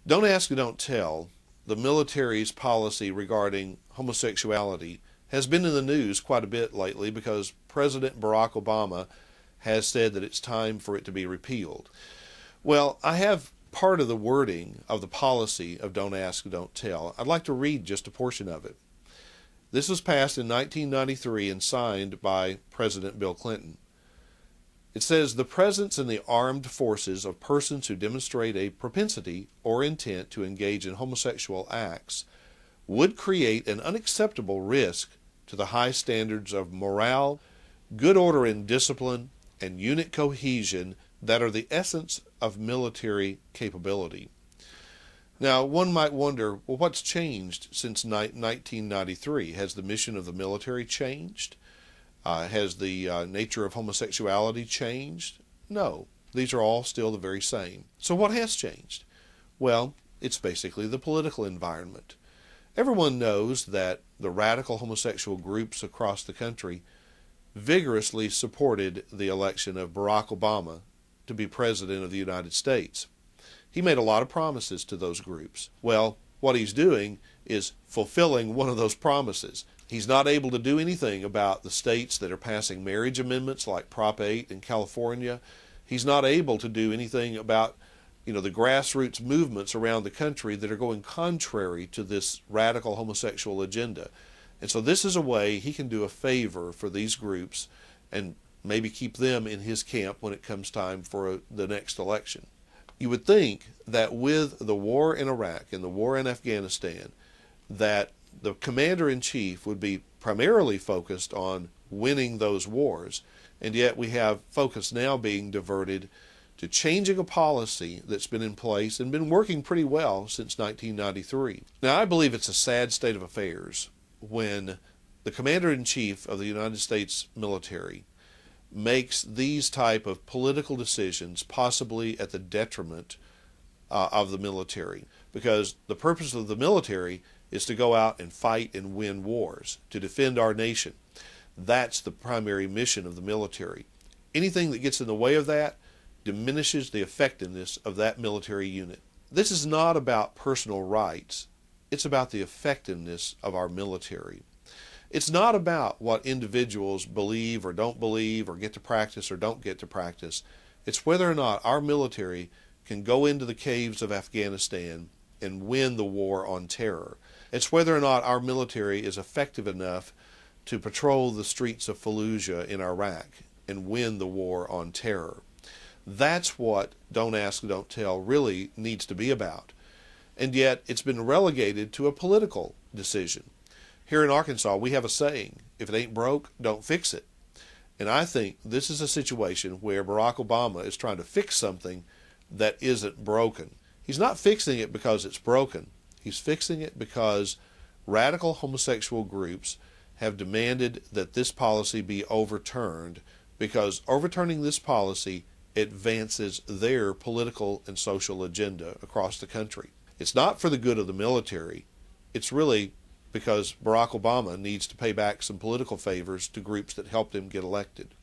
Don't ask, don't tell. The military's policy regarding homosexuality has been in the news quite a bit lately because President Barack Obama has said that it's time for it to be repealed. Well, I have part of the wording of the policy of Don't Ask, Don't Tell. I'd like to read just a portion of it. This was passed in 1993 and signed by President Bill Clinton. It says, the presence in the armed forces of persons who demonstrate a propensity or intent to engage in homosexual acts would create an unacceptable risk to the high standards of morale, good order and discipline, and unit cohesion that are the essence of military capability. Now, one might wonder, well, what's changed since 1993? Has the mission of the military changed? Has the nature of homosexuality changed? No, these are all still the very same. So what has changed? Well, it's basically the political environment. Everyone knows that the radical homosexual groups across the country vigorously supported the election of Barack Obama to be President of the United States. He made a lot of promises to those groups. Well, what he's doing is fulfilling one of those promises. He's not able to do anything about the states that are passing marriage amendments like Prop 8 in California. He's not able to do anything about, the grassroots movements around the country that are going contrary to this radical homosexual agenda. And so this is a way he can do a favor for these groups and maybe keep them in his camp when it comes time for the next election. You would think that with the war in Iraq and the war in Afghanistan, that the commander-in-chief would be primarily focused on winning those wars, and yet we have focus now being diverted to changing a policy that's been in place and been working pretty well since 1993. Now, I believe it's a sad state of affairs when the commander-in-chief of the United States military makes these type of political decisions, possibly at the detriment of the military, because the purpose of the military is to go out and fight and win wars, to defend our nation. That's the primary mission of the military. Anything that gets in the way of that diminishes the effectiveness of that military unit. This is not about personal rights. It's about the effectiveness of our military. It's not about what individuals believe or don't believe or get to practice or don't get to practice. It's whether or not our military can go into the caves of Afghanistan and win the war on terror. It's whether or not our military is effective enough to patrol the streets of Fallujah in Iraq and win the war on terror. That's what Don't Ask, Don't Tell really needs to be about. And yet it's been relegated to a political decision. Here in Arkansas, we have a saying, if it ain't broke, don't fix it. And I think this is a situation where Barack Obama is trying to fix something that isn't broken. He's not fixing it because it's broken. He's fixing it because radical homosexual groups have demanded that this policy be overturned, because overturning this policy advances their political and social agenda across the country. It's not for the good of the military. It's really because Barack Obama needs to pay back some political favors to groups that helped him get elected.